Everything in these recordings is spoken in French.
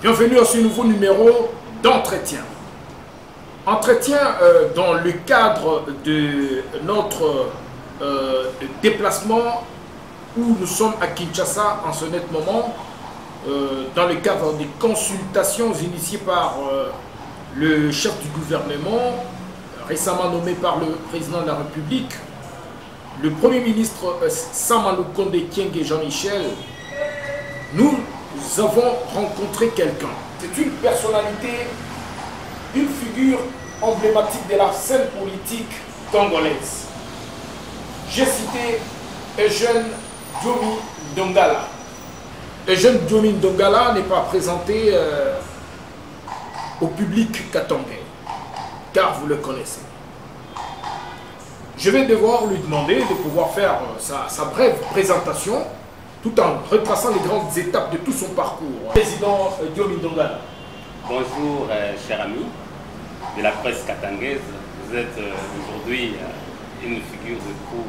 Bienvenue à ce nouveau numéro d'entretien. Entretien dans le cadre de notre déplacement où nous sommes à Kinshasa en ce net moment, dans le cadre des consultations initiées par le chef du gouvernement, récemment nommé par le président de la République, le Premier ministre Samanou Condé Kyenge Jean-Michel. Nous avons rencontré quelqu'un. C'est une personnalité, une figure emblématique de la scène politique congolaise. J'ai cité Eugène Diomi Ndongala. Eugène Diomi Ndongala n'est pas présenté au public katangais, car vous le connaissez. Je vais devoir lui demander de pouvoir faire sa brève présentation, tout en retraçant les grandes étapes de tout son parcours. Président Diomi Ndongala. Bonjour, chers amis de la presse katangaise. Vous êtes aujourd'hui une figure de proue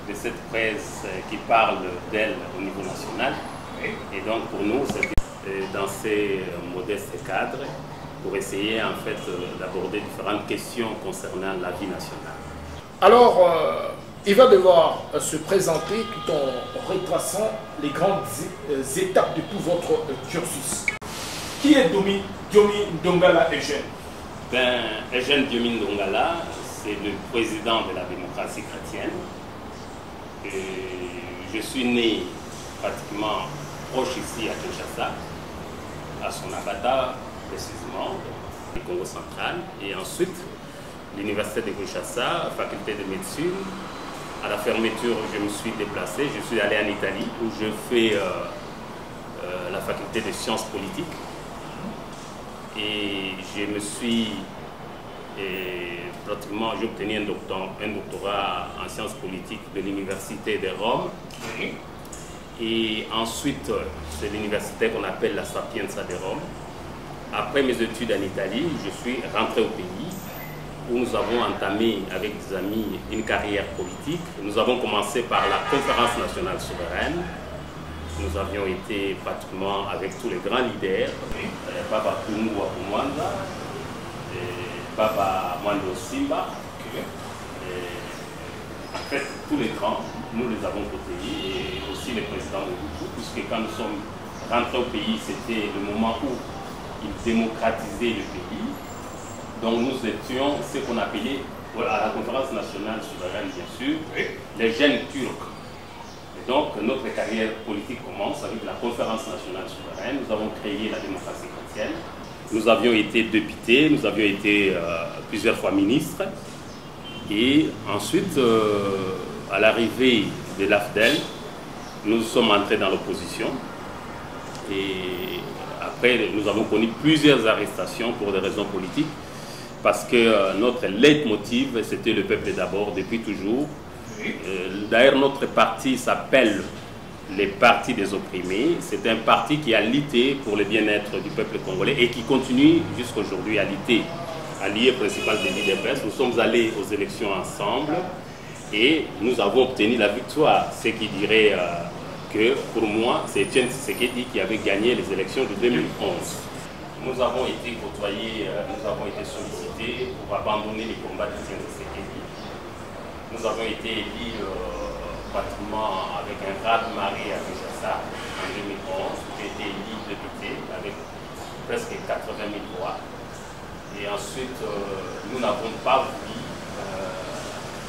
de cette presse qui parle d'elle au niveau national. Et donc pour nous, c'est dans ces modestes cadres pour essayer en fait d'aborder différentes questions concernant la vie nationale. Alors, il va devoir se présenter tout en retraçant les grandes étapes de tout votre cursus. Qui est Diomi Ndongala Eugène? Eugène Diomi Ndongala, c'est le président de la démocratie chrétienne. Je suis né pratiquement proche ici à Kinshasa, à Sonabata précisément, au Congo central, et ensuite l'université de Kinshasa, faculté de médecine. À la fermeture, je me suis déplacé, je suis allé en Italie où je fais la faculté de sciences politiques. Et je me suis pratiquement, j'ai obtenu un doctorat en sciences politiques de l'université de Rome. Et ensuite, c'est l'université qu'on appelle la Sapienza de Rome. Après mes études en Italie, je suis rentré au pays où nous avons entamé avec des amis une carrière politique. Nous avons commencé par la Conférence nationale souveraine. Nous avions été pratiquement avec tous les grands leaders, Papa Kumu Wakumwanda, Papa Mwando Simba. En fait, tous les grands, nous les avons côtoyés, et aussi les présidents de Mobutu, puisque quand nous sommes rentrés au pays, c'était le moment où ils démocratisaient le pays. Donc nous étions ce qu'on appelait, à la conférence nationale souveraine bien sûr, les jeunes turcs. Et donc notre carrière politique commence avec la conférence nationale souveraine. Nous avons créé la démocratie chrétienne. Nous avions été députés, nous avions été plusieurs fois ministres. Et ensuite, à l'arrivée de l'AFDEL, nous sommes entrés dans l'opposition. Et après, nous avons connu plusieurs arrestations pour des raisons politiques. Parce que notre leitmotiv, c'était le peuple d'abord, depuis toujours. D'ailleurs, notre parti s'appelle les partis des opprimés. C'est un parti qui a lutté pour le bien-être du peuple congolais et qui continue jusqu'à aujourd'hui à lutter. Allié principal de l'IDPS, nous sommes allés aux élections ensemble et nous avons obtenu la victoire. Ce qui dirait que pour moi, c'est Etienne Tshisekedi qui avait gagné les élections de 2011. Nous avons été côtoyés, nous avons été sollicités pour abandonner les combats d'Etienne Tshisekedi. Nous avons été élus pratiquement avec un raz-de-marée à Kinshasa en 2011. J'ai été élu député avec presque 80 000 voix. Et ensuite, nous n'avons pas voulu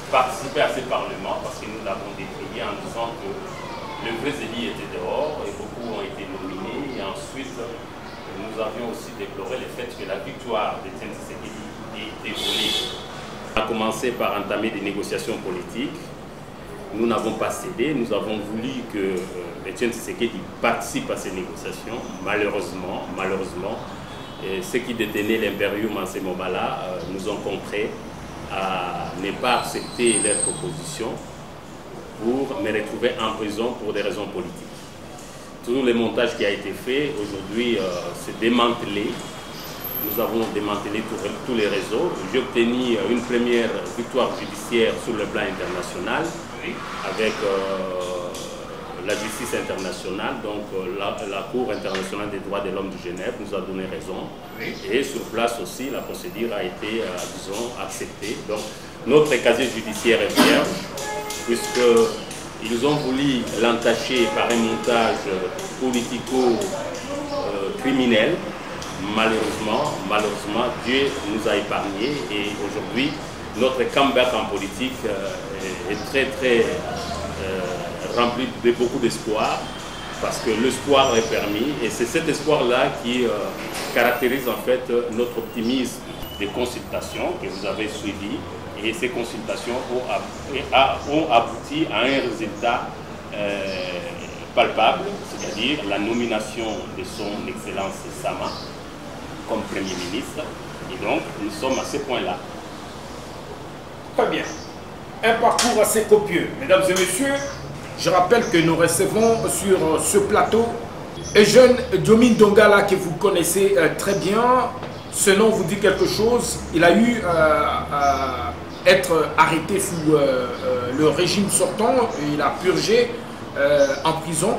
participer à ce Parlement parce que nous l'avons décrié en disant que le vrai élu était dehors et beaucoup ont été nominés. Et ensuite, nous avions aussi déploré le fait que la victoire d'Etienne Tshisekedi ait été volée. On a commencé par entamer des négociations politiques. Nous n'avons pas cédé. Nous avons voulu que Etienne Tshisekedi participe à ces négociations. Malheureusement, ceux qui détenaient l'impérium en ce moment-là nous ont contraints à ne pas accepter leur proposition pour me retrouver en prison pour des raisons politiques. Tout le montage qui a été fait aujourd'hui s'est démantelé. Nous avons démantelé tous les réseaux. J'ai obtenu une première victoire judiciaire sur le plan international avec la justice internationale, donc la Cour internationale des droits de l'homme de Genève nous a donné raison. Oui. Et sur place aussi, la procédure a été, disons, acceptée. Donc notre casier judiciaire est vierge, puisqu'ils ont voulu l'entacher par un montage politico-criminel. Malheureusement, Dieu nous a épargnés et aujourd'hui, notre comeback en politique est très rempli de beaucoup d'espoir, parce que l'espoir est permis et c'est cet espoir-là qui caractérise en fait notre optimisme des consultations que vous avez suivies, et ces consultations ont abouti à un résultat palpable, c'est-à-dire la nomination de son Excellence Sama comme Premier ministre, et donc nous sommes à ce point-là. Très bien. Un parcours assez copieux. Mesdames et messieurs, je rappelle que nous recevons sur ce plateau un jeune Diomine Dongala que vous connaissez très bien. Ce nom vous dit quelque chose. Il a eu à être arrêté sous le régime sortant. Il a purgé en prison.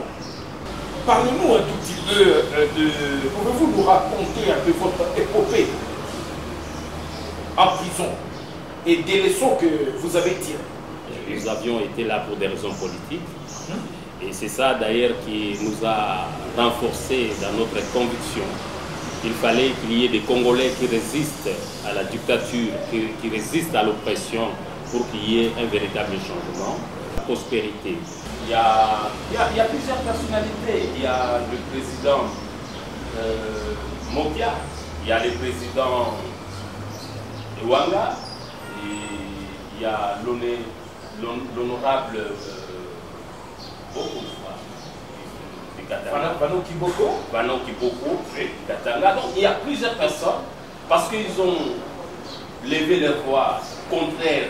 Parlez-nous un tout petit peu de... Pouvez-vous nous raconter un peu votre épopée en prison et des leçons que vous avez tirées? Nous avions été là pour des raisons politiques. Et c'est ça d'ailleurs qui nous a renforcés dans notre conviction. Il fallait qu'il y ait des Congolais qui résistent à la dictature, qui résistent à l'oppression pour qu'il y ait un véritable changement. La prospérité. Il y a plusieurs personnalités. Il y a le président Mokia, il y a le président Ewanga, et il y a l'honorable Vano Kiboko, Katanga. Donc il y a plusieurs personnes, parce qu'ils ont levé leur voix contraire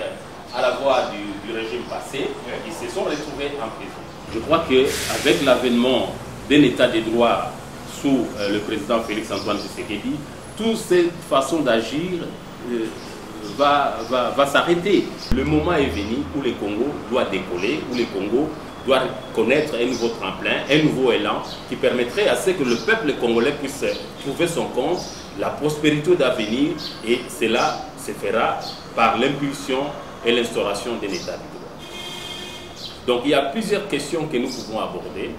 à la voix du régime passé, ils se sont retrouvés en prison. Je crois qu'avec l'avènement d'un état de droit sous le président Félix-Antoine Tshisekedi, toute cette façon d'agir va s'arrêter. Le moment est venu où le Congo doit décoller, où le Congo doit connaître un nouveau tremplin, un nouveau élan qui permettrait à ce que le peuple congolais puisse trouver son compte, la prospérité d'avenir, et cela se fera par l'impulsion et l'instauration d'un état de droit. Donc il y a plusieurs questions que nous pouvons aborder,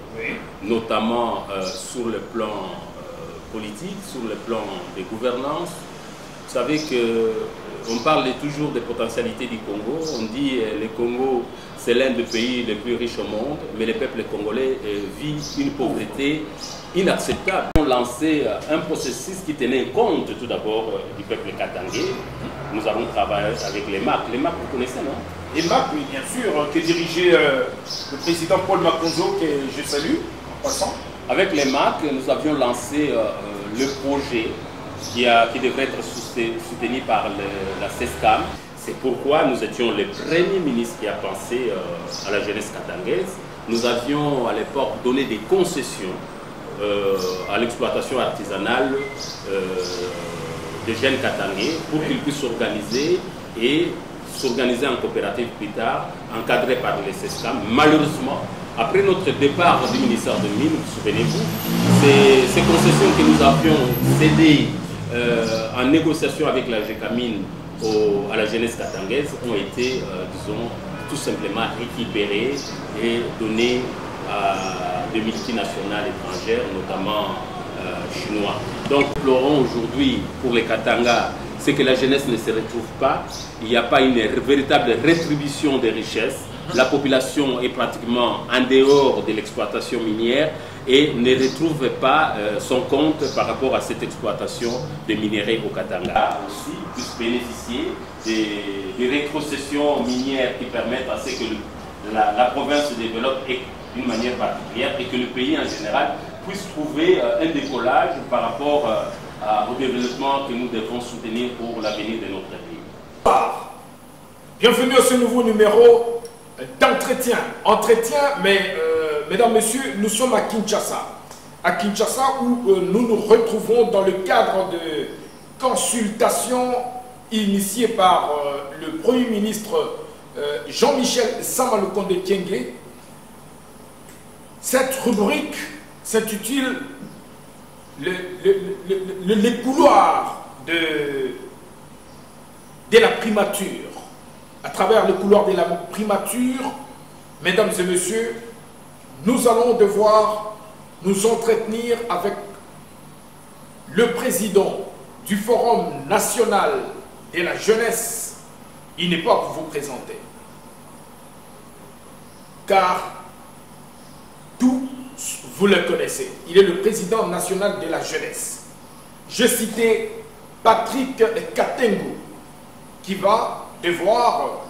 notamment sur le plan politique, sur le plan des gouvernances. Vous savez qu'on parle toujours des potentialités du Congo. On dit que le Congo, c'est l'un des pays les plus riches au monde, mais le peuple congolais vit une pauvreté inacceptable. On a lancé un processus qui tenait compte tout d'abord du peuple katangais. Nous avons travaillé avec les MAC. Les MAC, vous connaissez, non? Les MAC, oui, bien sûr, que dirigeait le président Paul Makonzo, que je salue en passant. Avec les MAC, nous avions lancé le projet qui devrait être soutenu par la CESCAM. C'est pourquoi nous étions les premiers ministres qui a pensé à la jeunesse katangaise. Nous avions à l'époque donné des concessions à l'exploitation artisanale des jeunes katangais pour qu'ils puissent s'organiser et s'organiser en coopérative plus tard, encadré par les CESCAM. Malheureusement, après notre départ du ministère de Mines, souvenez-vous, ces concessions que nous avions cédées en négociation avec la GECAMINE à la jeunesse katangaise ont été, disons, tout simplement récupérées et données à des multinationales étrangères, notamment chinois. Donc, nous pleurons aujourd'hui pour les Katanga, c'est que la jeunesse ne se retrouve pas, il n'y a pas une véritable rétribution des richesses, la population est pratiquement en dehors de l'exploitation minière et ne retrouve pas son compte par rapport à cette exploitation de minerais au Katanga. Aussi, puisse bénéficier des rétrocessions minières qui permettent à ce que la province se développe d'une manière particulière et que le pays en général puisse trouver un décollage par rapport au développement que nous devons soutenir pour l'avenir de notre pays. Bienvenue à ce nouveau numéro d'entretien. Mais mesdames, messieurs, nous sommes à Kinshasa. À Kinshasa où nous nous retrouvons dans le cadre de consultations initiées par le Premier ministre Jean-Michel Sama Lukonde Kyenge Cette rubrique s'intitule les couloirs de la primature. À travers le couloir de la primature, mesdames et messieurs, nous allons devoir nous entretenir avec le président du Forum national de la jeunesse. Il n'est pas pour vous présenter, car tous vous le connaissez. Il est le président national de la jeunesse. Je citais Patrick Katengo, qui va devoir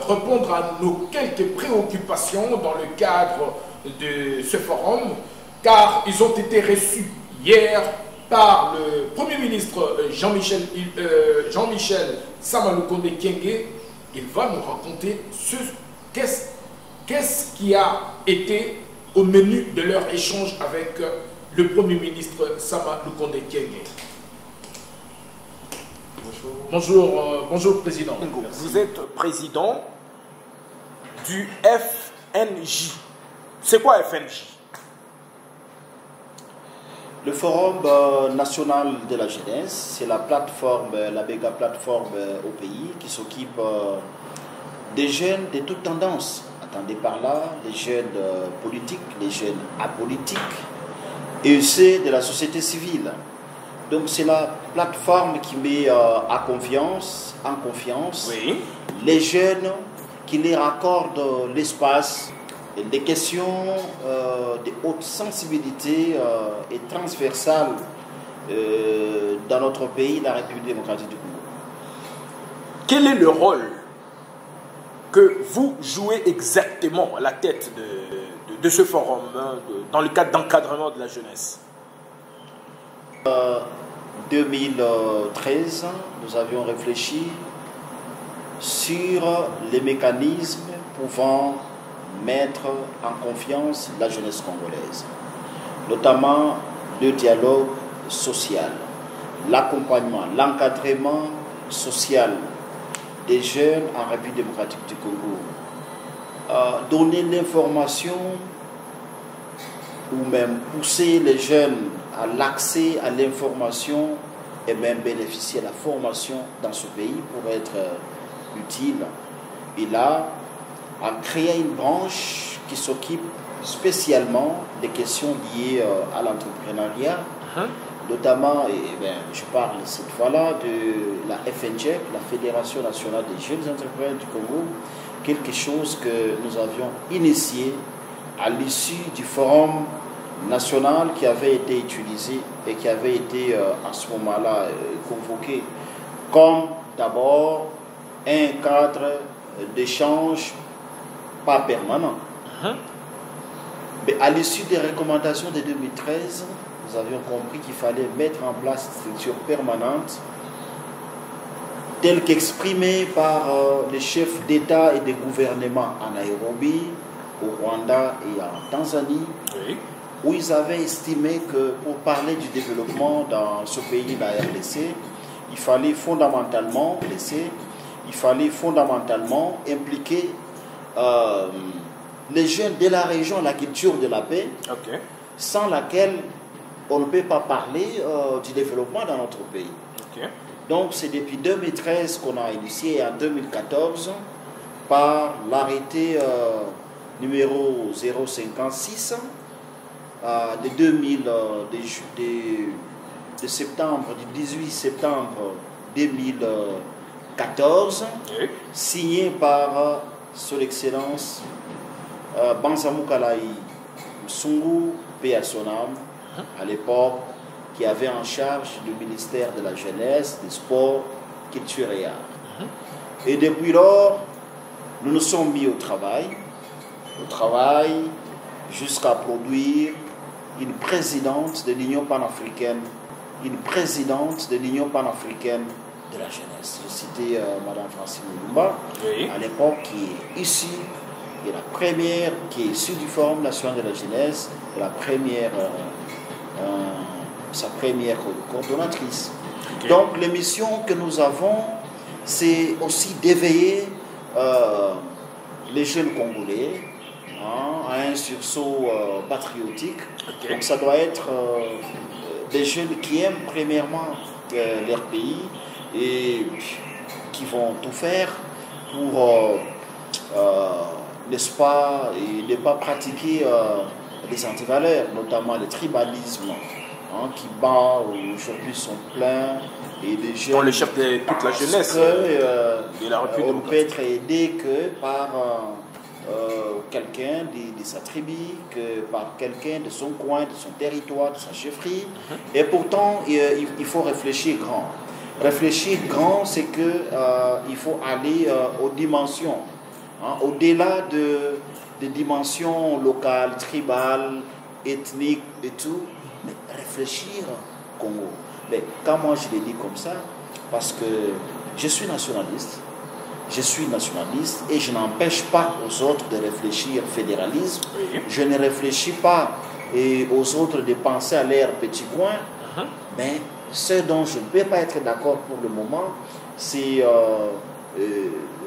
répondre à nos quelques préoccupations dans le cadre de ce forum, car ils ont été reçus hier par le Premier ministre Jean-Michel Sama-Lukonde Kyenge. Il va nous raconter qu'est-ce qui a été au menu de leur échange avec le Premier ministre Sama-Lukonde Kyenge. Bonjour Président. Vous êtes président du FNJ. C'est quoi FNJ? Le Forum national de la jeunesse, c'est la plateforme, la méga plateforme au pays qui s'occupe des jeunes de toutes tendances. Attendez par là, les jeunes politiques, les jeunes apolitiques et aussi de la société civile. Donc c'est la plateforme qui met en confiance oui, les jeunes, qui leur accorde l'espace, des questions de haute sensibilité et transversales dans notre pays, la République démocratique du Congo. Quel est le rôle que vous jouez exactement à la tête de ce forum, dans le cadre d'encadrement de la jeunesse? 2013, nous avions réfléchi sur les mécanismes pouvant mettre en confiance la jeunesse congolaise, notamment le dialogue social, l'accompagnement, l'encadrement social des jeunes en République démocratique du Congo, donner l'information ou même pousser les jeunes à l'accès à l'information et même bénéficier de la formation dans ce pays pour être utile. Et là, à créer une branche qui s'occupe spécialement des questions liées à l'entrepreneuriat, notamment, je parle cette fois-là de la FNJ, la Fédération nationale des jeunes entrepreneurs du Congo, quelque chose que nous avions initié à l'issue du forum national qui avait été utilisé et qui avait été à ce moment-là convoqué comme d'abord un cadre d'échange pas permanent. Mais à l'issue des recommandations de 2013, nous avions compris qu'il fallait mettre en place une structure permanente telle qu'exprimée par les chefs d'État et de gouvernement en Nairobi, au Rwanda et en Tanzanie, oui, où ils avaient estimé que pour parler du développement dans ce pays, la RDC, il fallait fondamentalement impliquer les jeunes de la région, la culture de la paix, okay, sans laquelle on ne peut pas parler du développement dans notre pays. Okay. Donc c'est depuis 2013 qu'on a initié, en 2014, par l'arrêté numéro 056 de septembre, du 18 septembre 2014, okay, signé par Son Excellence Banzamou Kalaï Msungu, paix à son âme, à l'époque, qui avait en charge le ministère de la Jeunesse, des Sports, Culture et Arts. Et depuis lors, nous nous sommes mis au travail jusqu'à produire une présidente de l'Union panafricaine, de la jeunesse. J'ai cité Mme Francine Lumba, oui, à l'époque, qui est issue, qui est issue du Forum national de la jeunesse, sa première coordonnatrice. Okay. Donc, les missions que nous avons, c'est aussi d'éveiller les jeunes Congolais à un sursaut patriotique. Okay. Donc ça doit être des jeunes qui aiment premièrement leur pays et qui vont tout faire pour, n'est-ce pas, et ne pas pratiquer des antivaleurs, notamment le tribalisme, qui bat aujourd'hui son plein. Et les jeunes, dont le chef de toute la jeunesse de la République on peut être aidé que par quelqu'un de sa tribu, que par quelqu'un de son coin, de son territoire, de sa chefferie. Et pourtant, il faut réfléchir grand. Réfléchir grand, c'est qu'il faut aller aux dimensions, au-delà des dimensions locales, tribales, ethniques et tout, mais réfléchir Congo. Mais quand moi je le dis comme ça, parce que je suis nationaliste et je n'empêche pas aux autres de réfléchir fédéralisme. Oui. Je ne réfléchis pas aux autres de penser à leur petit coin. Mais ce dont je ne peux pas être d'accord pour le moment, c'est,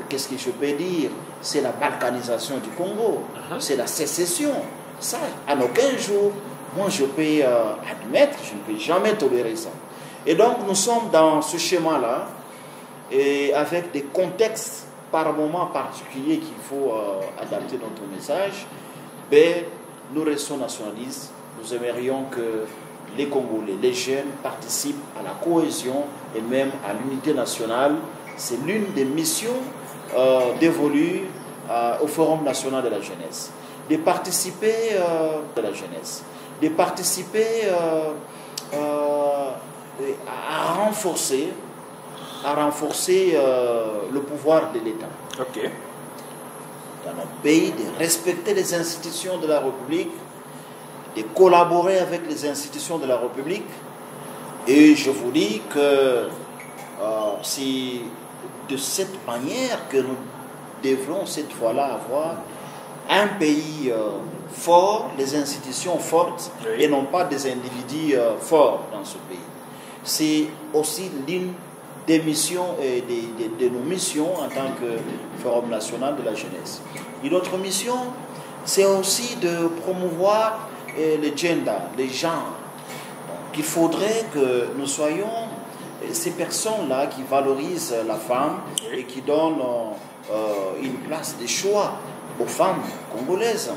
qu'est-ce que je peux dire? C'est la balkanisation du Congo, c'est la sécession. Ça, en aucun jour, moi je peux admettre, je ne peux jamais tolérer ça. Et donc nous sommes dans ce schéma-là, et avec des contextes par moments particuliers qu'il faut adapter notre message. Mais nous restons nationalistes, nous aimerions que les Congolais, les jeunes participent à la cohésion et même à l'unité nationale. C'est l'une des missions dévolues au Forum national de la jeunesse. De participer de la jeunesse, de participer à renforcer le pouvoir de l'État. Okay. Dans notre pays, de respecter les institutions de la République, de collaborer avec les institutions de la République. Et je vous dis que c'est de cette manière que nous devrons cette fois-là avoir un pays fort, des institutions fortes, oui, et non pas des individus forts dans ce pays. C'est aussi l'une des missions et de nos missions en tant que Forum national de la jeunesse. Et notre mission, c'est aussi de promouvoir le gender, les genres. Donc, il faudrait que nous soyons ces personnes-là qui valorisent la femme et qui donnent une place de choix aux femmes congolaises,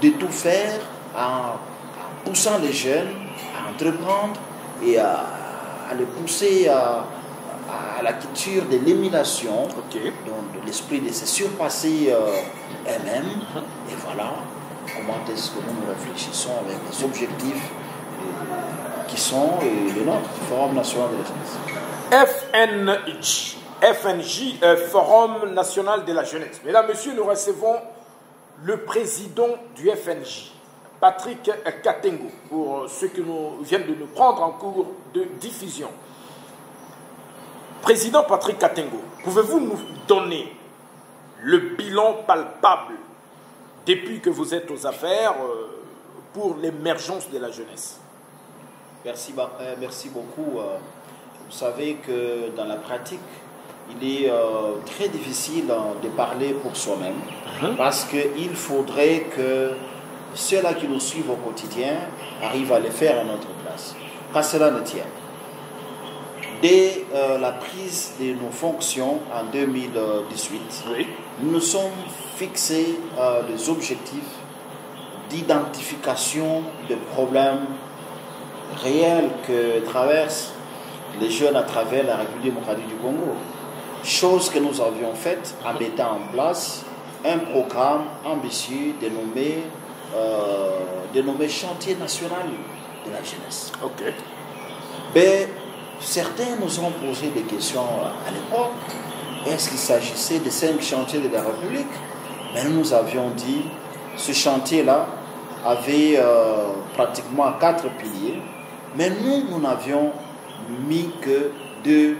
de tout faire en poussant les jeunes à entreprendre et à les pousser à la culture de l'émulation, okay, donc de l'esprit de se surpasser elles-mêmes. Et voilà comment est-ce que nous réfléchissons avec les objectifs qui sont les nôtres, du Forum national de la jeunesse. FNJ, Forum national de la jeunesse. Mesdames, Messieurs, nous recevons le président du FNJ, Patrick Katengo, pour ceux qui viennent de nous prendre en cours de diffusion. Président Patrick Katengo, pouvez-vous nous donner le bilan palpable depuis que vous êtes aux affaires pour l'émergence de la jeunesse? Merci beaucoup. Vous savez que dans la pratique, il est très difficile de parler pour soi-même, parce qu'il faudrait que ceux-là qui nous suivent au quotidien arrivent à le faire à notre place. Quand cela ne tient. Dès la prise de nos fonctions en 2018, oui, nous nous sommes fixés des objectifs d'identification de problèmes réels que traversent les jeunes à travers la République démocratique du Congo. Chose que nous avions faite en mettant en place un programme ambitieux dénommé Chantier national de la jeunesse. Okay. Mais certains nous ont posé des questions à l'époque. Est-ce qu'il s'agissait de 5 chantiers de la République? Mais nous avions dit ce chantier-là avait pratiquement 4 piliers, mais nous n'avions mis que 2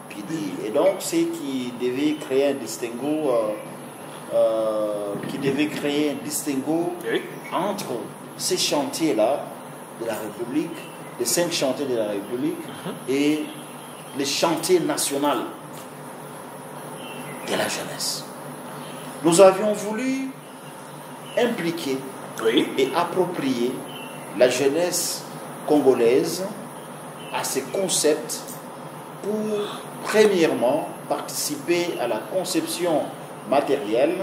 piliers. Et donc, c'est qui devait créer un distinguo, oui, entre ces chantiers-là de la République, les 5 chantiers de la République, et les chantiers national de la jeunesse. Nous avions voulu impliquer Oui. et approprier la jeunesse congolaise à ces concepts pour, premièrement, participer à la conception matérielle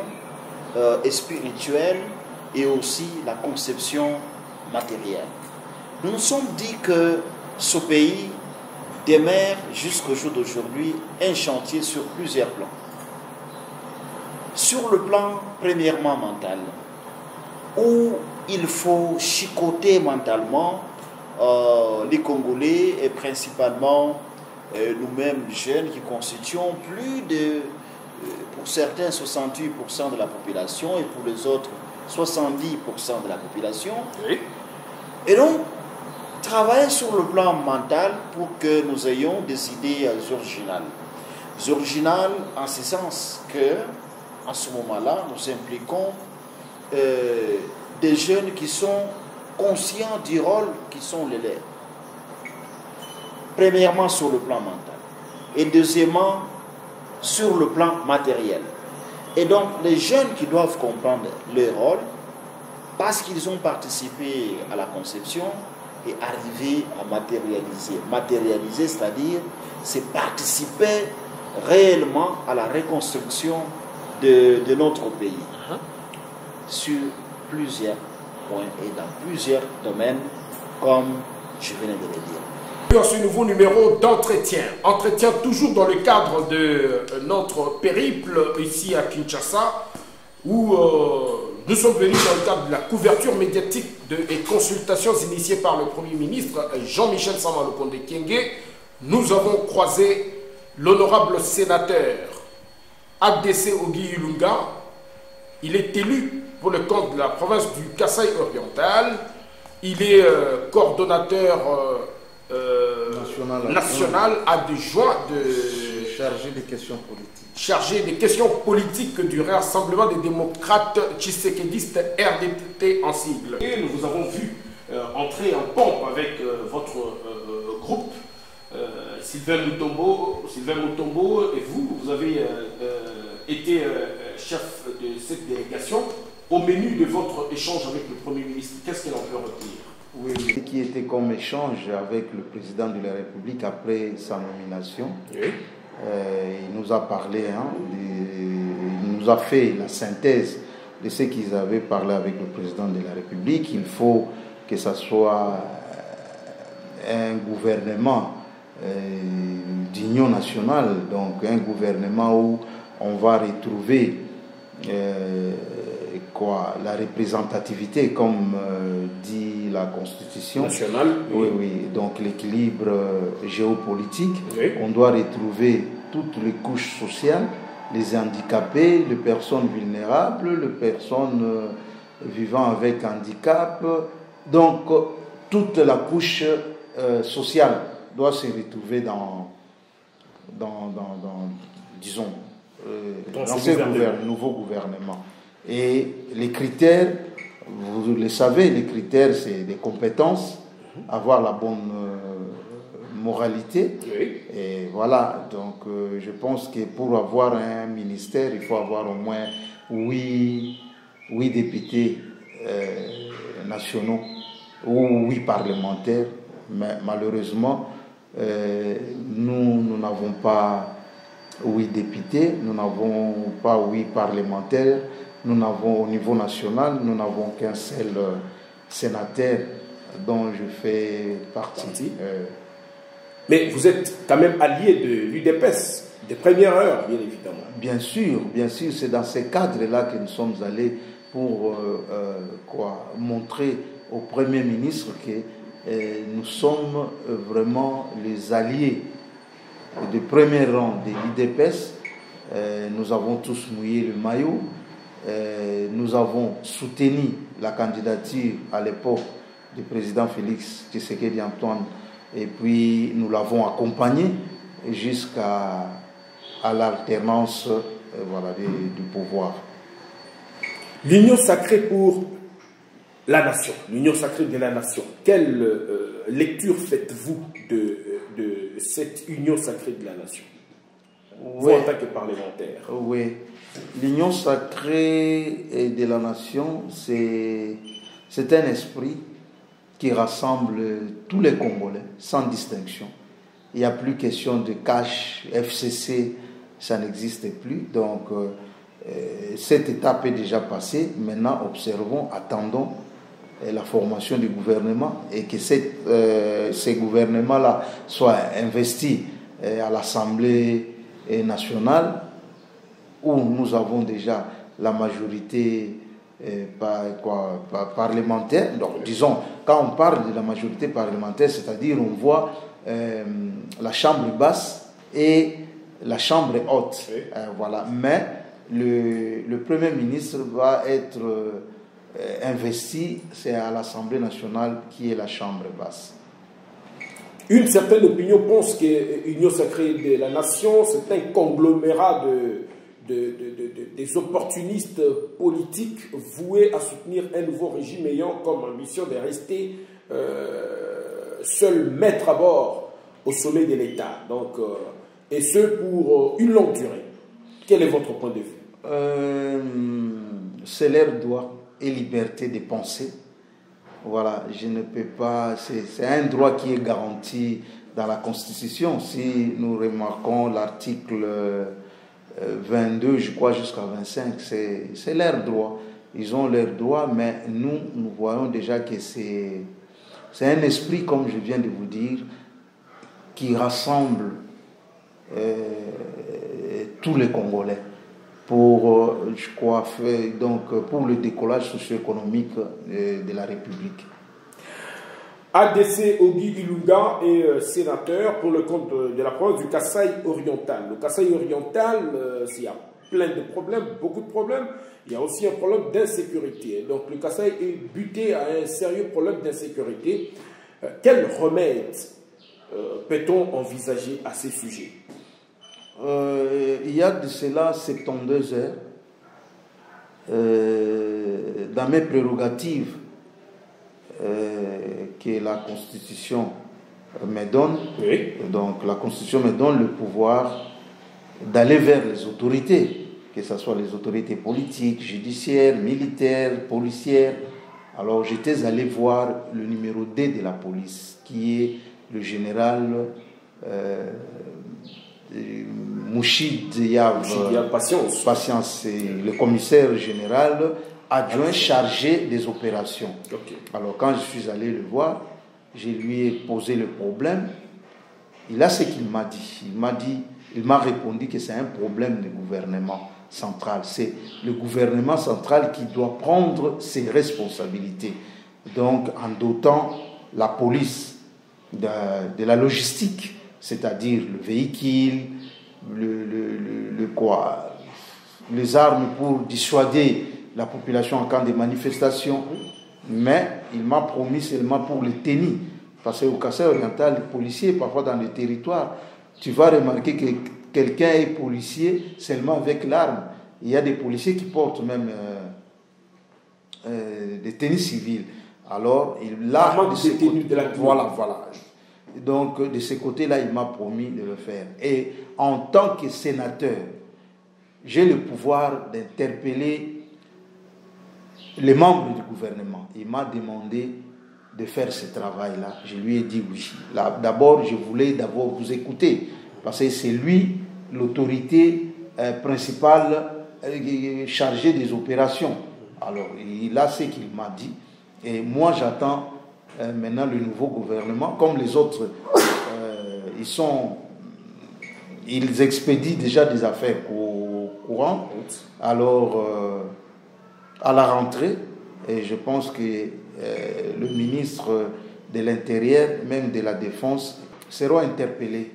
et spirituelle et aussi la conception matérielle. Nous nous sommes dit que ce pays demeure jusqu'au jour d'aujourd'hui un chantier sur plusieurs plans. Sur le plan, premièrement, mental, où il faut chicoter mentalement les Congolais et principalement nous-mêmes jeunes qui constituons plus de, pour certains, 68% de la population et pour les autres, 70% de la population. Oui. Et donc, travailler sur le plan mental pour que nous ayons des idées originales. Originales en ce sens que, à ce moment-là, nous impliquons des jeunes qui sont conscients du rôle qui sont les leurs. Premièrement, sur le plan mental. Et deuxièmement, sur le plan matériel. Et donc, les jeunes qui doivent comprendre leur rôle, parce qu'ils ont participé à la conception, et arriver à matérialiser. Matérialiser, c'est-à-dire, c'est participer réellement à la reconstruction de notre pays. Sur plusieurs points et dans plusieurs domaines, comme je venais de le dire. Dans ce nouveau numéro d'entretien, entretien toujours dans le cadre de notre périple ici à Kinshasa, où nous sommes venus dans le cadre de la couverture médiatique et consultations initiées par le Premier ministre Jean-Michel Sama Lukonde Kyenge. Nous avons croisé l'honorable sénateur ADC Ogi Ilunga. Il est élu pour le compte de la province du Kasaï oriental. Il est coordonnateur national adjoint de... chargé des questions politiques. Chargé des questions politiques du Rassemblement des démocrates tshisekédistes RDT en sigle. Et nous vous avons vu entrer en pompe avec votre groupe, Sylvain Mutombo, et vous avez été chef de cette délégation. Au menu de votre échange avec le Premier ministre, qu'est-ce qu'il en peut retenir? Oui, ce qui était comme échange avec le président de la République après sa nomination. Oui. Il nous a parlé, il nous a fait la synthèse de ce qu'ils avaient parlé avec le président de la République. Il faut que ce soit un gouvernement d'union nationale, donc un gouvernement où on va retrouver la représentativité, comme dit la Constitution nationale. Oui, oui. Donc l'équilibre géopolitique. Oui. On doit retrouver toutes les couches sociales, les handicapés, les personnes vulnérables, les personnes vivant avec handicap. Donc toute la couche sociale doit se retrouver dans ce nouveau gouvernement. Et les critères, vous le savez, les critères, c'est des compétences, avoir la bonne moralité. Oui. Et voilà, donc je pense que pour avoir un ministère, il faut avoir au moins 8 députés nationaux ou 8 parlementaires. Mais malheureusement, nous n'avons pas 8 députés, nous n'avons pas 8 parlementaires. Nous n'avons au niveau national, nous n'avons qu'un seul sénateur dont je fais partie. Mais vous êtes quand même allié de l'UDPS, de première heure, bien évidemment. Bien sûr, c'est dans ces cadres-là que nous sommes allés pour montrer au Premier ministre que nous sommes vraiment les alliés de premier rang de l'UDPS. Nous avons tous mouillé le maillot. Nous avons soutenu la candidature à l'époque du président Félix Tshisekedi Antoine, et puis nous l'avons accompagné jusqu'à l'alternance du pouvoir. L'union sacrée pour la nation, l'union sacrée de la nation, quelle lecture faites-vous de cette union sacrée de la nation? vous en tant que parlementaire? Oui. L'union sacrée de la nation, c'est un esprit qui rassemble tous les Congolais, sans distinction. Il n'y a plus question de cash, FCC, ça n'existe plus. Donc, cette étape est déjà passée. Maintenant, observons, attendons la formation du gouvernement et que ces gouvernements-là soient investis à l'Assemblée nationale, où nous avons déjà la majorité parlementaire. Donc, disons, quand on parle de la majorité parlementaire, c'est-à-dire on voit la chambre basse et la chambre haute. Oui. Voilà. Mais le Premier ministre va être investi, c'est à l'Assemblée nationale qui est la chambre basse. Une certaine opinion pense que l'Union sacrée de la nation, c'est un conglomérat des opportunistes politiques voués à soutenir un nouveau régime ayant comme ambition de rester seul maître à bord au sommet de l'État. Donc, et ce pour une longue durée. Quel est votre point de vue? C'est leur droit et liberté de penser. Voilà, je ne peux pas... C'est un droit qui est garanti dans la Constitution. Si nous remarquons l'article 22, je crois, jusqu'à 25, c'est leur droit. Ils ont leur droit, mais nous voyons déjà que c'est un esprit, comme je viens de vous dire, qui rassemble tous les Congolais pour, je crois, donc, pour le décollage socio-économique de la République. ADC Ogi Ilunga est sénateur pour le compte de la province du Kasaï oriental. Le Kasaï oriental, il y a plein de problèmes, beaucoup de problèmes. Il y a aussi un problème d'insécurité. Donc le Kasaï est buté à un sérieux problème d'insécurité. Quel remède peut-on envisager à ces sujets? Il y a de cela 72 heures. Dans mes prérogatives que la Constitution me donne, oui. Donc la Constitution me donne le pouvoir d'aller vers les autorités, que ce soit les autorités politiques, judiciaires, militaires, policières. Alors j'étais allé voir le numéro 2 de la police, qui est le général Mouchid Yav Patience, le commissaire général adjoint chargé des opérations. Okay. Alors quand je suis allé le voir, je lui ai posé le problème. Il a ce qu'il m'a dit. Il m'a répondu que c'est un problème du gouvernement central. C'est le gouvernement central qui doit prendre ses responsabilités. Donc en dotant la police de la logistique, c'est-à-dire le véhicule, les armes pour dissuader la population en cas de manifestation. Mais il m'a promis seulement pour les tenir. Parce qu'au Kasaï oriental, les policiers, parfois dans le territoire, tu vas remarquer que quelqu'un est policier seulement avec l'arme. Il y a des policiers qui portent même des tenues civiles. Alors, voilà. Donc, de ce côté-là, il m'a promis de le faire. Et en tant que sénateur, j'ai le pouvoir d'interpeller les membres du gouvernement. Il m'a demandé de faire ce travail-là. Je lui ai dit oui. D'abord, je voulais vous écouter, parce que c'est lui l'autorité principale chargée des opérations. Alors, il a ce qu'il m'a dit. Et moi, j'attends maintenant le nouveau gouvernement. Comme les autres, ils expédient déjà des affaires courantes. Alors, à la rentrée, et je pense que le ministre de l'Intérieur, même de la Défense, seront interpellés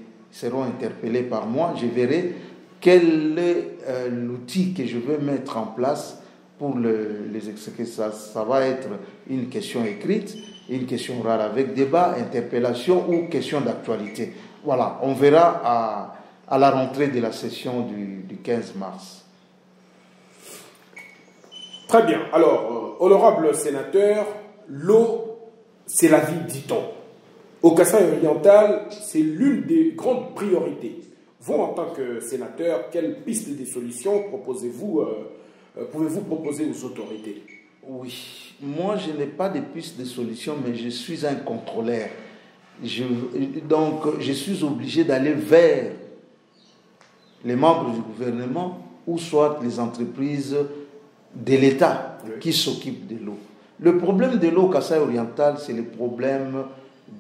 par moi. Je verrai quel est l'outil que je veux mettre en place pour les exécuter. Ça va être une question écrite, une question orale avec débat, interpellation ou question d'actualité. Voilà, on verra à la rentrée de la session du 15 mars. Très bien. Alors, honorable sénateur, l'eau, c'est la vie, dit-on. Au Kasaï oriental, c'est l'une des grandes priorités. Vous, en tant que sénateur, quelle piste de solution proposez-vous, pouvez-vous proposer aux autorités? Oui, moi je n'ai pas de piste de solution, mais je suis un contrôleur. Donc je suis obligé d'aller vers les membres du gouvernement ou soit les entreprises de l'État qui s'occupent de l'eau. Le problème de l'eau au Kasaï oriental, c'est le problème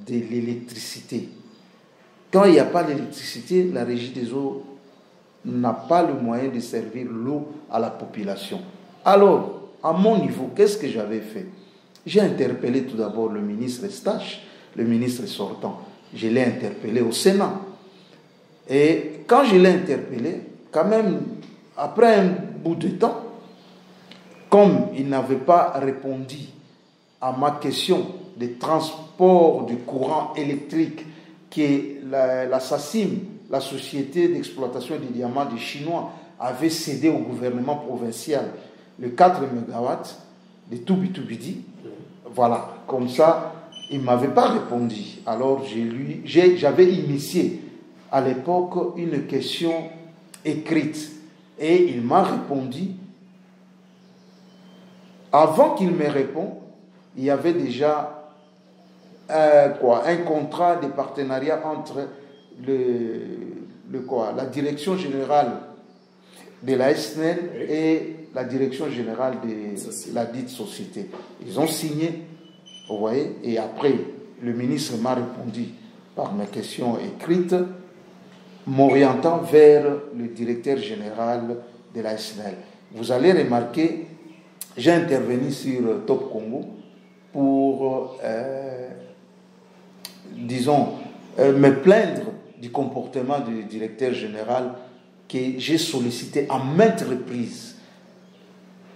de l'électricité. Quand il n'y a pas d'électricité, la régie des eaux n'a pas le moyen de servir l'eau à la population. Alors, à mon niveau, qu'est-ce que j'avais fait? J'ai interpellé tout d'abord le ministre Eustache, le ministre sortant. Je l'ai interpellé au Sénat. Et quand je l'ai interpellé, quand même, après un bout de temps, comme il n'avait pas répondu à ma question de transport du courant électrique que la SACIM, la société d'exploitation des diamants des Chinois, avait cédé au gouvernement provincial, le 4 MW de Toubitoubidi. Voilà, comme ça, il ne m'avait pas répondu. Alors, j'avais initié à l'époque une question écrite et il m'a répondu. Avant qu'il me réponde, il y avait déjà un contrat de partenariat entre la direction générale de la SNEL et la direction générale de la dite société. Ils ont signé, vous voyez, et après, le ministre m'a répondu par mes questions écrites, m'orientant vers le directeur général de la SNEL. Vous allez remarquer, j'ai intervenu sur Top Congo pour, disons, me plaindre du comportement du directeur général que j'ai sollicité à maintes reprises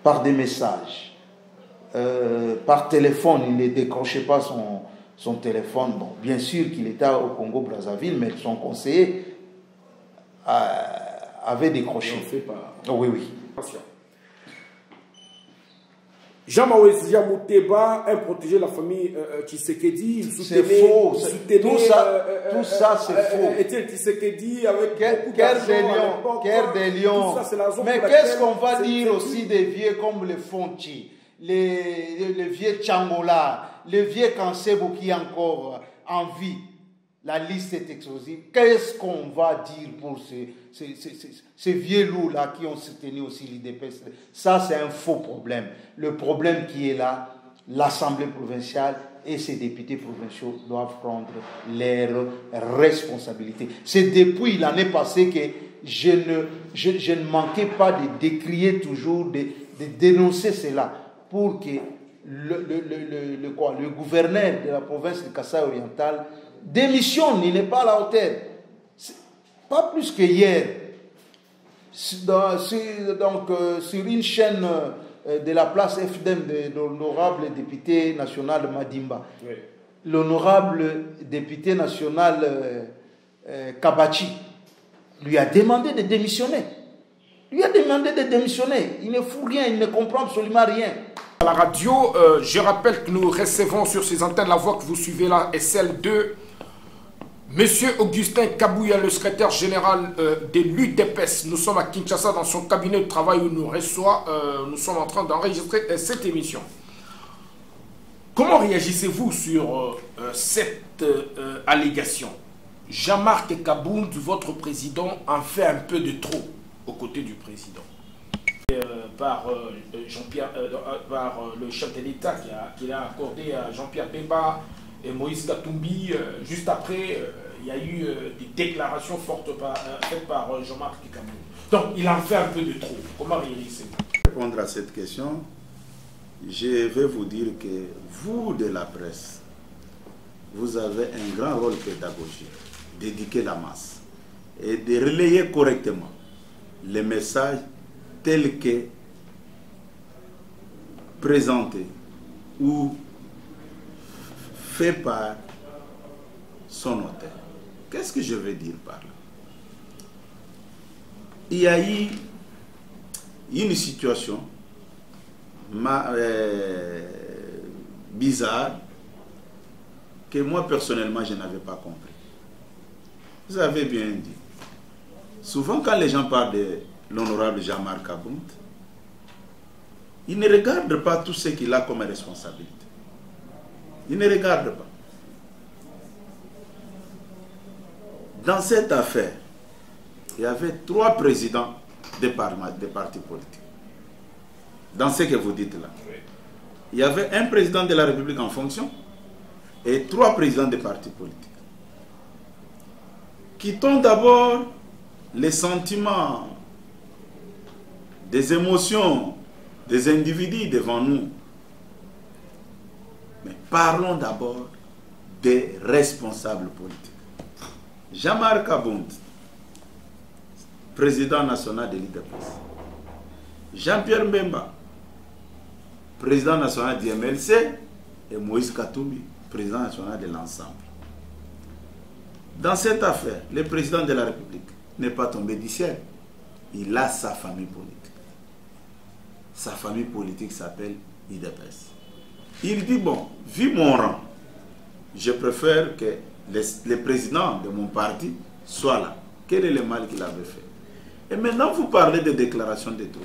par des messages, par téléphone. Il ne décrochait pas son téléphone. Bon, bien sûr qu'il était au Congo-Brazzaville, mais son conseiller avait décroché. Oui, oui. Jean-Mawezia Mouteba a protégé la famille Tshisekedi. C'est faux. Tout ça, c'est faux. Était Tshisekedi avec Cœur des lions. Mais qu'est-ce qu'on va dire aussi des vieux comme les Fonchi, les vieux Tchangola, les vieux Kansebo qui est encore en vie? La liste est exhaustive. Qu'est-ce qu'on va dire pour ces vieux loups-là qui ont soutenu aussi l'IDPS? Ça, c'est un faux problème. Le problème qui est là, l'Assemblée provinciale et ses députés provinciaux doivent prendre leurs responsabilités. C'est depuis l'année passée que je ne manquais pas de décrier toujours, de dénoncer cela pour que le gouverneur de la province de Kasaï oriental démissionne. Il n'est pas à la hauteur. Pas plus que hier. Sur une chaîne de la place FDM de l'honorable député national Madimba, oui. L'honorable député national Kabachi lui a demandé de démissionner. Il ne fout rien, il ne comprend absolument rien. À la radio, je rappelle que nous recevons sur ces antennes, la voix que vous suivez là est celle de Monsieur Augustin Kabouya, le secrétaire général de l'UDPS. Nous sommes à Kinshasa dans son cabinet de travail où nous reçoit. Nous sommes en train d'enregistrer cette émission. Comment réagissez-vous sur cette allégation? Jean-Marc Kabound, votre président, en fait un peu de trop aux côtés du président. Par Jean-Pierre, par le chef de l'État qui a accordé à Jean-Pierre Bemba et Moïse Katumbi. Juste après, il y a eu des déclarations fortes faites par Jean-Marc Kabound. Donc, il en fait un peu de trop. Comment réagissez-vous? Pour répondre à cette question, je vais vous dire que vous, de la presse, vous avez un grand rôle pédagogique d'éduquer la masse et de relayer correctement les messages tels que présentés ou faits par son auteur. Qu'est-ce que je veux dire par là? Il y a eu une situation bizarre que moi personnellement je n'avais pas compris. Vous avez bien dit. Souvent, quand les gens parlent de l'honorable Jean-Marc Abound, ils ne regardent pas tout ce qu'il a comme responsabilité. Ils ne regardent pas. Dans cette affaire, il y avait 3 présidents des partis politiques. Dans ce que vous dites là. Il y avait un président de la République en fonction et 3 présidents des partis politiques. Quittons d'abord les sentiments, des émotions des individus devant nous. Mais parlons d'abord des responsables politiques. Jean-Marc Abound, président national de l'IDPS. Jean-Pierre Mbemba, président national du MLC. Et Moïse Katumbi, président national de l'ensemble. Dans cette affaire, le président de la République n'est pas tombé du ciel. Il a sa famille politique. Sa famille politique s'appelle l'IDPS. Il dit, bon, vu mon rang, je préfère que le président de mon parti soit là. Quel est le mal qu'il avait fait? Et maintenant, vous parlez de déclaration de troupes.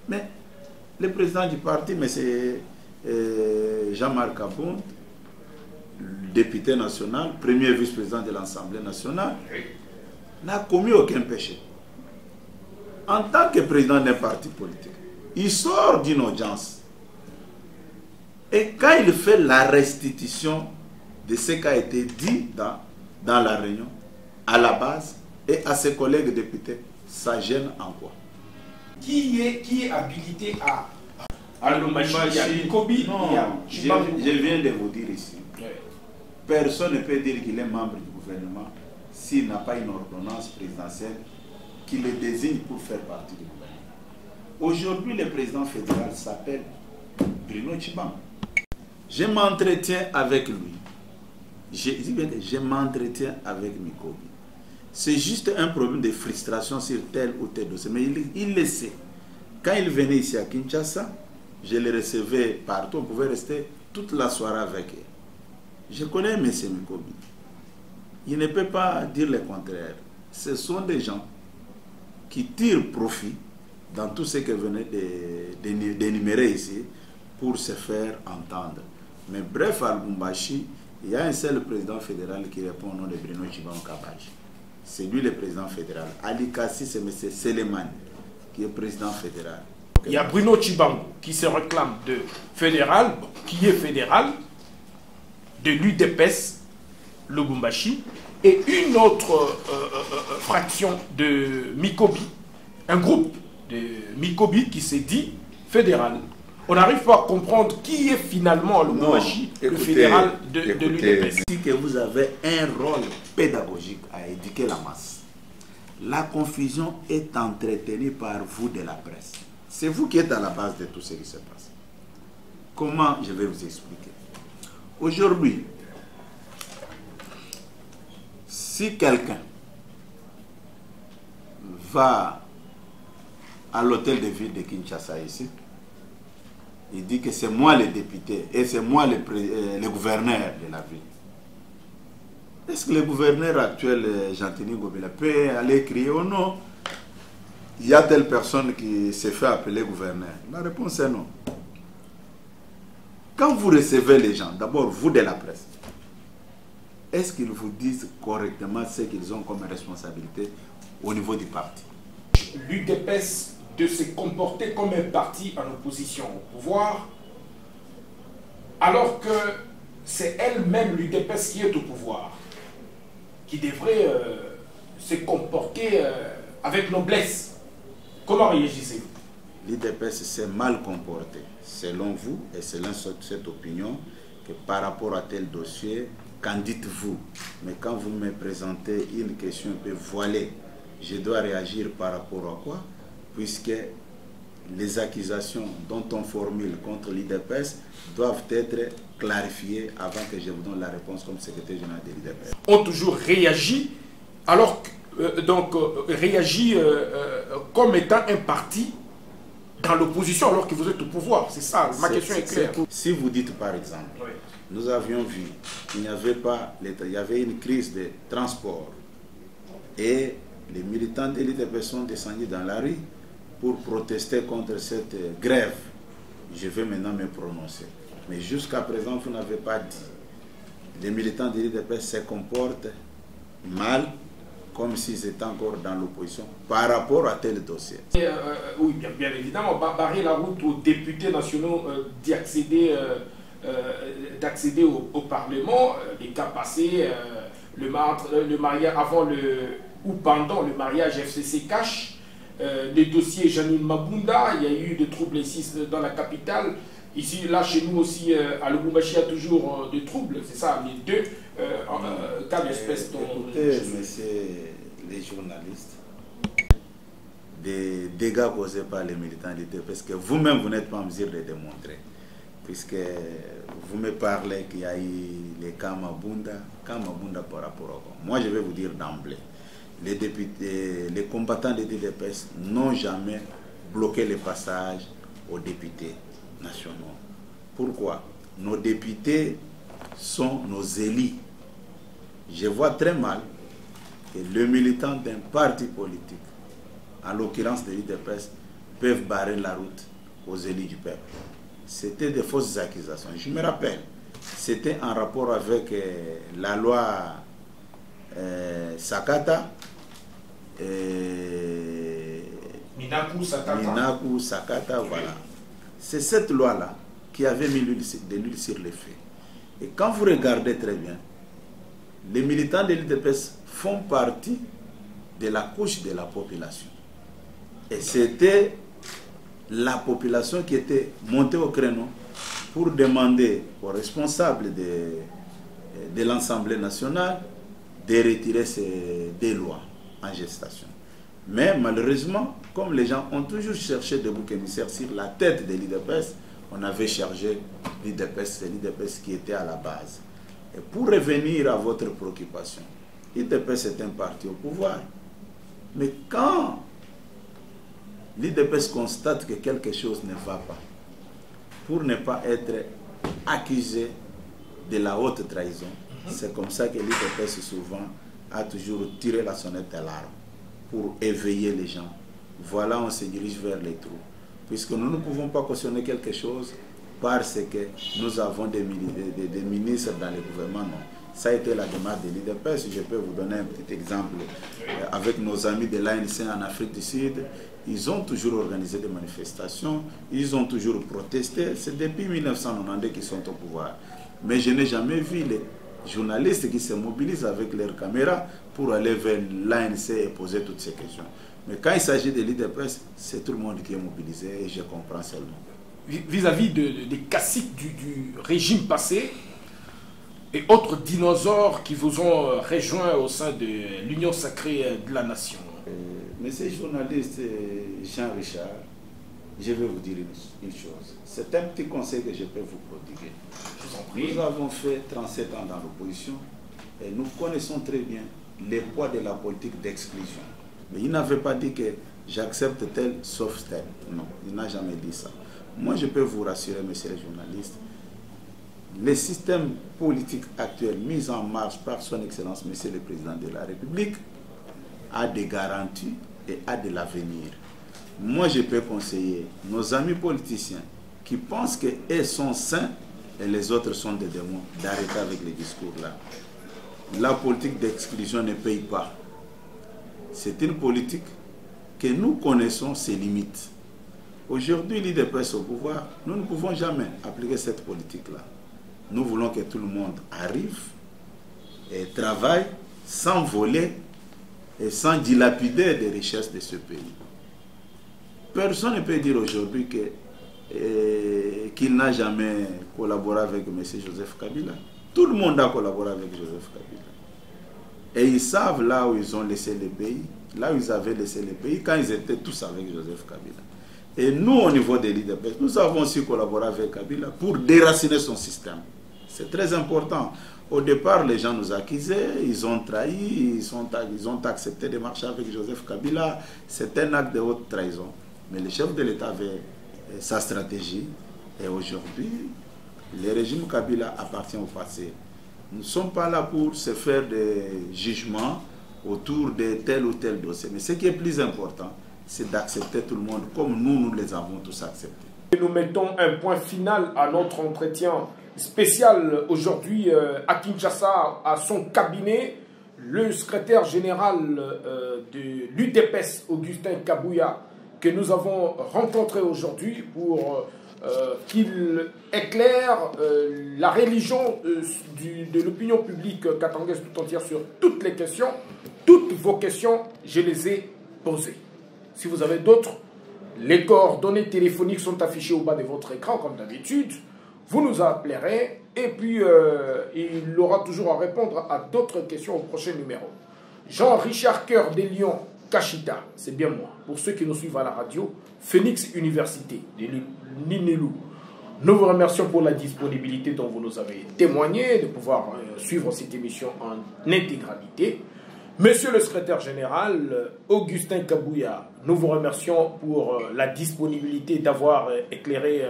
Mais le président du parti, M. Jean-Marc Abound, député national, premier vice-président de l'Assemblée nationale, n'a commis aucun péché. En tant que président d'un parti politique, il sort d'une audience. Et quand il fait la restitution de ce qui a été dit dans la réunion, à la base, et à ses collègues députés, ça gêne en quoi? Qui est habilité à Lubumbashi, à Mikobi? Non, je viens de vous dire ici. Personne ne peut dire qu'il est membre du gouvernement s'il n'a pas une ordonnance présidentielle qui le désigne pour faire partie du gouvernement. Aujourd'hui, le président fédéral s'appelle Bruno Tshibanda. Je m'entretiens avec lui. Je m'entretiens avec Mikobi. C'est juste un problème de frustration sur tel ou tel dossier. Mais il le sait. Quand il venait ici à Kinshasa, je le recevais partout. On pouvait rester toute la soirée avec eux. Je connais M. Mikobi. Il ne peut pas dire le contraire. Ce sont des gens qui tirent profit dans tout ce que venait d'énumérer ici pour se faire entendre. Mais bref, à Lubumbashi, il y a un seul président fédéral qui répond au nom de Bruno Tshibanda Kabaji. C'est lui le président fédéral. Ali Kassi, c'est M. Selemani qui est président fédéral. Il y a Bruno Tshibanda qui se réclame de fédéral, qui est fédéral, de l'UDPS Lubumbashi, et une autre fraction de Mikobi, un groupe de Mikobi qui s'est dit fédéral. On n'arrive pas à comprendre qui est finalement Lubumbashi, le fédéral de l'UDPS. Si que vous avez un rôle pédagogique à éduquer la masse, la confusion est entretenue par vous de la presse. C'est vous qui êtes à la base de tout ce qui se passe. Comment je vais vous expliquer? Aujourd'hui, si quelqu'un va à l'hôtel de ville de Kinshasa ici, il dit que c'est moi le député et c'est moi le gouverneur de la ville. Est-ce que le gouverneur actuel, Jean-Tini Ngobila, peut aller crier oh non, il y a telle personne qui s'est fait appeler gouverneur? La réponse est non. Quand vous recevez les gens, d'abord vous de la presse, est-ce qu'ils vous disent correctement ce qu'ils ont comme responsabilité au niveau du parti? L'UDPS de se comporter comme un parti en opposition au pouvoir, alors que c'est elle-même, l'UDPS, qui est au pouvoir, qui devrait se comporter avec noblesse. Comment réagissez-vous? L'UDPS s'est mal comporté, selon vous, et selon cette opinion, que par rapport à tel dossier, qu'en dites-vous? Mais quand vous me présentez une question un peu voilée, je dois réagir par rapport à quoi? Puisque les accusations dont on formule contre l'UDPS doivent être clarifiées avant que je vous donne la réponse comme secrétaire général de l'UDPS. Ont toujours réagi, alors réagi comme étant un parti dans l'opposition alors que vous êtes au pouvoir. C'est ça, ma question est claire. Si vous dites par exemple, oui, nous avions vu qu'il n'y avait pas l'État, il y avait une crise de transport et les militants de l'IDPS sont descendus dans la rue pour protester contre cette grève. Je vais maintenant me prononcer. Mais jusqu'à présent, vous n'avez pas dit. Les militants de l'IDPS se comportent mal, comme s'ils étaient encore dans l'opposition, par rapport à tel dossier. Oui, bien évidemment, barrer la route aux députés nationaux d'accéder au Parlement, les cas passés, le mariage avant ou pendant le mariage FCC Cash, le dossier Janine Mabunda, il y a eu des troubles ici dans la capitale. Ici, là, chez nous aussi, à Lubumbashi, il y a toujours des troubles, c'est ça, les deux cas d'espèce dont... Écoutez, messieurs les journalistes, des dégâts causés par les militants de l'IDPS, parce que vous-même, vous n'êtes pas en mesure de démontrer. Puisque vous me parlez qu'il y a eu les cas Mabunda par rapport à quoi. Moi, je vais vous dire d'emblée, les députés, les combattants de l'IDPS n'ont jamais bloqué le passage aux députés nationaux. Pourquoi? Nos députés sont nos élus. Je vois très mal que les militants d'un parti politique, en l'occurrence de l'IDPS, peuvent barrer la route aux élus du peuple. C'était des fausses accusations. Je me rappelle, c'était en rapport avec la loi Sakata, Minaku Sakata, voilà. C'est cette loi-là qui avait mis de l'huile sur les feux. Et quand vous regardez très bien, les militants de l'IDPS font partie de la couche de la population. Et c'était la population qui était montée au créneau pour demander aux responsables de l'Assemblée nationale de retirer ces deux lois en gestation. Mais malheureusement, comme les gens ont toujours cherché des boucs émissaires sur la tête de l'IDPS, on avait chargé l'IDPS, c'est l'IDPS qui était à la base. Et pour revenir à votre préoccupation, l'IDPS est un parti au pouvoir. Mais quand l'IDPS constate que quelque chose ne va pas, pour ne pas être accusé de la haute trahison, c'est comme ça que l'IDPS souvent a toujours tiré la sonnette d'alarme pour éveiller les gens. Voilà, on se dirige vers les trous. Puisque nous ne pouvons pas cautionner quelque chose parce que nous avons des ministres dans le gouvernement, non. Ça a été la démarche de l'IDPS. Je peux vous donner un petit exemple. Avec nos amis de l'ANC en Afrique du Sud, ils ont toujours organisé des manifestations, ils ont toujours protesté. C'est depuis 1990 qu'ils sont au pouvoir. Mais je n'ai jamais vu les journalistes qui se mobilisent avec leurs caméras pour aller vers l'ANC et poser toutes ces questions. Mais quand il s'agit de l'IDPS, c'est tout le monde qui est mobilisé et je comprends seulement. Vis-à-vis des caciques du régime passé et autres dinosaures qui vous ont rejoint au sein de l'Union sacrée de la nation. Monsieur journaliste Jean-Richard, je vais vous dire une chose. C'est un petit conseil que je peux vous prodiguer. Je vous en prie. Nous avons fait 37 ans dans l'opposition et nous connaissons très bien les poids de la politique d'exclusion. Mais il n'avait pas dit que j'accepte tel sauf tel. Non, il n'a jamais dit ça. Moi, je peux vous rassurer, messieurs les journalistes, le système politique actuel mis en marche par son Excellence, Monsieur le Président de la République, a des garanties et a de l'avenir. Moi, je peux conseiller nos amis politiciens qui pensent qu'ils sont saints et les autres sont des démons, d'arrêter avec les discours-là. La politique d'exclusion ne paye pas. C'est une politique que nous connaissons ses limites. Aujourd'hui, l'IDPS au pouvoir, nous ne pouvons jamais appliquer cette politique-là. Nous voulons que tout le monde arrive et travaille sans voler et sans dilapider des richesses de ce pays. Personne ne peut dire aujourd'hui qu'il n'a jamais collaboré avec M. Joseph Kabila. Tout le monde a collaboré avec Joseph Kabila. Et ils savent là où ils ont laissé le pays, là où ils avaient laissé le pays, quand ils étaient tous avec Joseph Kabila. Et nous, au niveau de l'IDPS, nous avons aussi collaboré avec Kabila pour déraciner son système. C'est très important. Au départ, les gens nous accusaient, ils ont trahi, ils ont accepté de marcher avec Joseph Kabila. C'est un acte de haute trahison. Mais le chef de l'État avait sa stratégie. Et aujourd'hui, le régime Kabila appartient au passé. Nous ne sommes pas là pour se faire des jugements autour de tel ou tel dossier. Mais ce qui est plus important, c'est d'accepter tout le monde comme nous les avons tous acceptés. Nous mettons un point final à notre entretien spécial aujourd'hui à Kinshasa, à son cabinet, le secrétaire général de l'UDPS, Augustin Kabouya, que nous avons rencontré aujourd'hui pour qu'il éclaire la religion de l'opinion publique katangaise tout entière sur toutes les questions. Toutes vos questions, je les ai posées. Si vous avez d'autres, les coordonnées téléphoniques sont affichées au bas de votre écran, comme d'habitude. Vous nous appellerez et puis il aura toujours à répondre à d'autres questions au prochain numéro. Jean-Richard Cœur des Lions, Kachita, c'est bien moi. Pour ceux qui nous suivent à la radio, Phoenix Université de Ninelou. Nous vous remercions pour la disponibilité dont vous nous avez témoigné, de pouvoir suivre cette émission en intégralité. Monsieur le secrétaire général, Augustin Kabouya, nous vous remercions pour la disponibilité d'avoir éclairé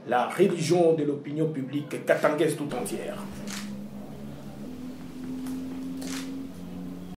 la religion de l'opinion publique katangaise tout entière.